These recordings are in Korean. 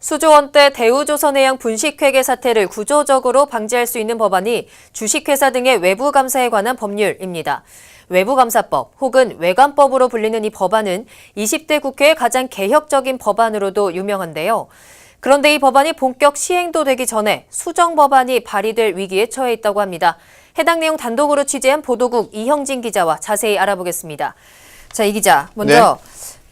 수조 원대 대우조선해양 분식회계 사태를 구조적으로 방지할 수 있는 법안이 주식회사 등의 외부 감사에 관한 법률입니다. 외부감사법 혹은 외감법으로 불리는 이 법안은 20대 국회의 가장 개혁적인 법안으로도 유명한데요. 그런데 이 법안이 본격 시행도 되기 전에 수정 법안이 발의될 위기에 처해 있다고 합니다. 해당 내용 단독으로 취재한 보도국 이형진 기자와 자세히 알아보겠습니다. 자, 이 기자, 먼저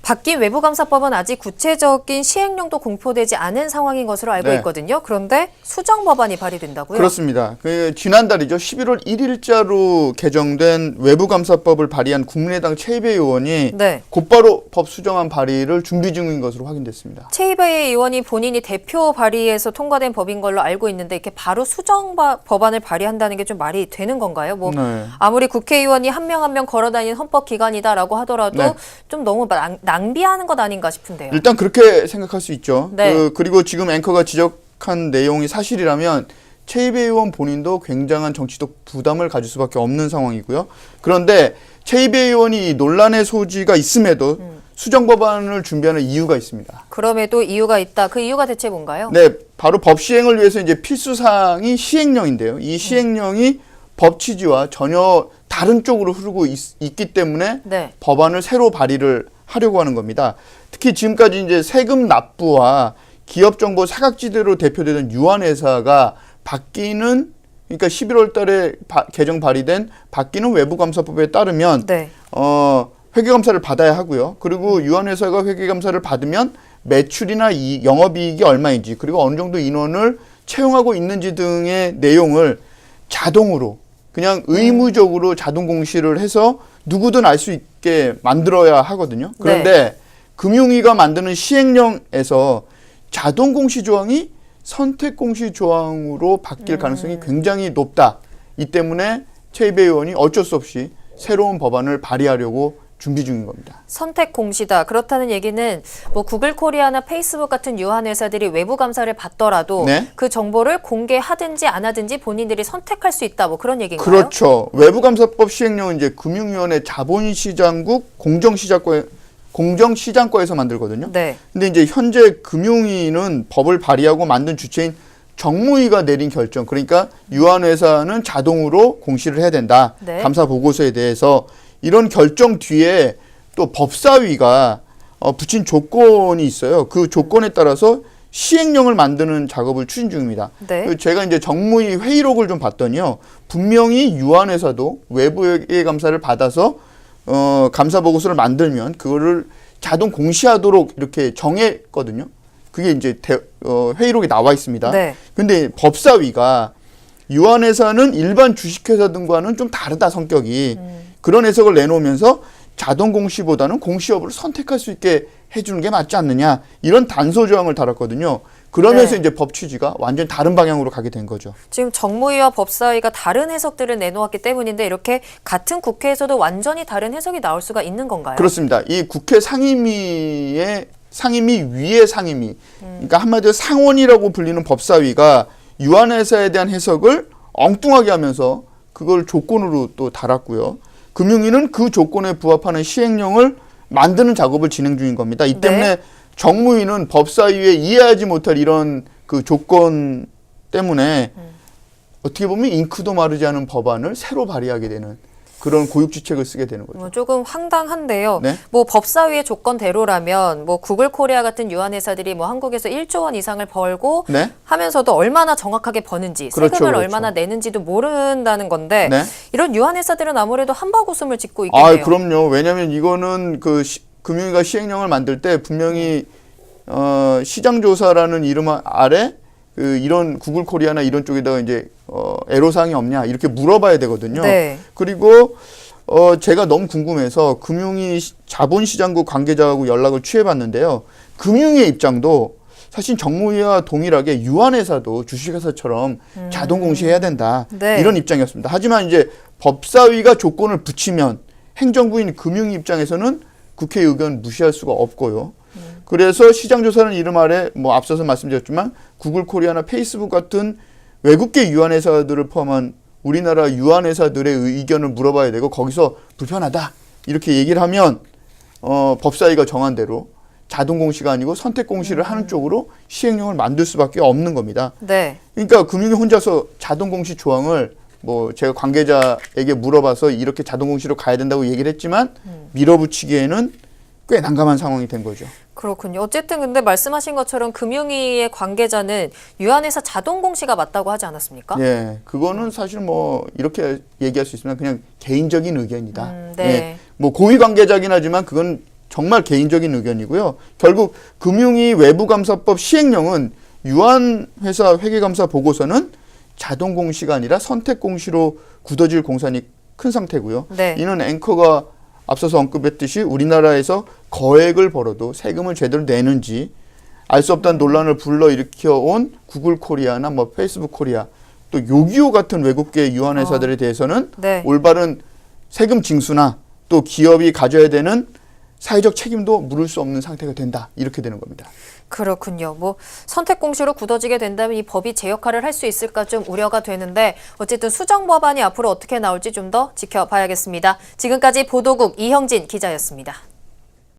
바뀐 외부감사법은 아직 구체적인 시행령도 공표되지 않은 상황인 것으로 알고 있거든요. 그런데 수정 법안이 발의된다고요? 그렇습니다. 지난달이죠. 11월 1일자로 개정된 외부감사법을 발의한 국민의당 최이배 의원이 곧바로 법 수정안 발의를 준비 중인 것으로 확인됐습니다. 최이배 의원이 본인이 대표 발의해서 통과된 법인 걸로 알고 있는데 이렇게 바로 수정 법안을 발의한다는 게 좀 말이 되는 건가요? 아무리 국회의원이 한 명 한 명 걸어다니는 헌법기관이다라고 하더라도 좀 너무 낭비하는 것 아닌가 싶은데요. 일단 그렇게 생각할 수 있죠. 그리고 지금 앵커가 지적한 내용이 사실이라면 최이배 의원 본인도 굉장한 정치적 부담을 가질 수밖에 없는 상황이고요. 그런데 최이배 의원이 논란의 소지가 있음에도 수정 법안을 준비하는 이유가 있습니다. 그럼에도 이유가 있다. 그 이유가 대체 뭔가요? 네, 바로 법 시행을 위해서 이제 필수 사항이 시행령인데요. 이 시행령이 법 취지와 전혀 다른 쪽으로 흐르고 있기 때문에 법안을 새로 발의를 하려고 하는 겁니다. 특히 지금까지 이제 세금 납부와 기업 정보 사각지대로 대표되던 유한회사가 바뀌는, 그러니까 11월 달에 개정 발의된 바뀌는 외부감사법에 따르면 회계감사를 받아야 하고요. 그리고 유한회사가 회계감사를 받으면 매출이나 영업이익이 얼마인지, 그리고 어느 정도 인원을 채용하고 있는지 등의 내용을 자동으로 그냥 의무적으로 자동 공시를 해서 누구든 알 수 있게 만들어야 하거든요. 그런데 금융위가 만드는 시행령에서 자동 공시 조항이 선택 공시 조항으로 바뀔 가능성이 굉장히 높다. 이 때문에 최이배 의원이 어쩔 수 없이 새로운 법안을 발의하려고 준비 중인 겁니다. 선택 공시다. 그렇다는 얘기는 뭐 구글 코리아나 페이스북 같은 유한 회사들이 외부 감사를 받더라도 그 정보를 공개하든지 안 하든지 본인들이 선택할 수 있다. 뭐 그런 얘기인가요? 그렇죠. 외부감사법 시행령은 이제 금융위원회 자본시장국 공정시장과에서 만들거든요. 근데 이제 현재 금융위는 법을 발의하고 만든 주체인 정무위가 내린 결정, 그러니까 유한 회사는 자동으로 공시를 해야 된다. 감사 보고서에 대해서 이런 결정 뒤에 또 법사위가 붙인 조건이 있어요. 그 조건에 따라서 시행령을 만드는 작업을 추진 중입니다. 제가 이제 정무위 회의록을 좀 봤더니요. 분명히 유한회사도 외부의 감사를 받아서 감사 보고서를 만들면 그거를 자동 공시하도록 이렇게 정했거든요. 그게 이제 회의록에 나와 있습니다. 근데 법사위가 유한회사는 일반 주식회사 등과는 좀 다르다 성격이. 그런 해석을 내놓으면서 자동 공시보다는 공시 여부를 선택할 수 있게 해주는 게 맞지 않느냐, 이런 단서 조항을 달았거든요. 그러면서 이제 법 취지가 완전히 다른 방향으로 가게 된 거죠. 지금 정무위와 법사위가 다른 해석들을 내놓았기 때문인데 이렇게 같은 국회에서도 완전히 다른 해석이 나올 수가 있는 건가요? 그렇습니다. 이 국회 상임위 위의 상임위, 그러니까 한마디로 상원이라고 불리는 법사위가 유한회사에 대한 해석을 엉뚱하게 하면서 그걸 조건으로 또 달았고요. 금융위는 그 조건에 부합하는 시행령을 만드는 작업을 진행 중인 겁니다. 이 때문에 정무위는 법사위에 이해하지 못할 이런 그 조건 때문에 어떻게 보면 잉크도 마르지 않은 법안을 새로 발의하게 되는 그런 고육지책을 쓰게 되는 거죠. 조금 황당한데요. 뭐 법사위의 조건대로라면 뭐 구글 코리아 같은 유한 회사들이 뭐 한국에서 1조 원 이상을 벌고 하면서도 얼마나 정확하게 버는지, 세금을 얼마나 내는지도 모른다는 건데 이런 유한 회사들은 아무래도 한바구음을 짓고 있겠네요. 그럼요. 왜냐하면 이거는 그 금융위가 시행령을 만들 때 분명히 시장조사라는 이름 아래 이런 구글 코리아나 이런 쪽에다가 이제 애로사항이 없냐 이렇게 물어봐야 되거든요. 그리고 제가 너무 궁금해서 금융위 자본시장국 관계자하고 연락을 취해봤는데요. 금융위의 입장도 사실 정무위와 동일하게 유한회사도 주식회사처럼 자동 공시해야 된다, 이런 입장이었습니다. 하지만 이제 법사위가 조건을 붙이면 행정부인 금융위 입장에서는 국회 의견 무시할 수가 없고요. 그래서 시장조사라는 이름 아래 뭐 앞서서 말씀드렸지만 구글 코리아나 페이스북 같은 외국계 유한회사들을 포함한 우리나라 유한회사들의 의견을 물어봐야 되고 거기서 불편하다 이렇게 얘기를 하면 법사위가 정한 대로 자동 공시가 아니고 선택 공시를 하는 쪽으로 시행령을 만들 수밖에 없는 겁니다. 네. 그러니까 금융위 혼자서 자동 공시 조항을 뭐 제가 관계자에게 물어봐서 이렇게 자동 공시로 가야 된다고 얘기를 했지만 밀어붙이기에는 꽤 난감한 상황이 된 거죠. 그렇군요. 어쨌든 근데 말씀하신 것처럼 금융위의 관계자는 유한회사 자동 공시가 맞다고 하지 않았습니까? 예, 그거는 사실 뭐 이렇게 얘기할 수 있으면 그냥 개인적인 의견이다. 네. 예, 뭐 고위 관계자긴 하지만 그건 정말 개인적인 의견이고요. 결국 금융위 외부감사법 시행령은 유한회사 회계감사 보고서는 자동 공시가 아니라 선택 공시로 굳어질 공산이 큰 상태고요. 네. 이는 앵커가 앞서서 언급했듯이 우리나라에서 거액을 벌어도 세금을 제대로 내는지 알 수 없다는 논란을 불러일으켜온 구글 코리아나 뭐 페이스북 코리아 또 요기요 같은 외국계 유한회사들에 대해서는 네. 올바른 세금 징수나 또 기업이 가져야 되는 사회적 책임도 물을 수 없는 상태가 된다. 이렇게 되는 겁니다. 그렇군요. 뭐 선택 공시로 굳어지게 된다면 이 법이 제 역할을 할 수 있을까 좀 우려가 되는데 어쨌든 수정 법안이 앞으로 어떻게 나올지 좀 더 지켜봐야겠습니다. 지금까지 보도국 이형진 기자였습니다.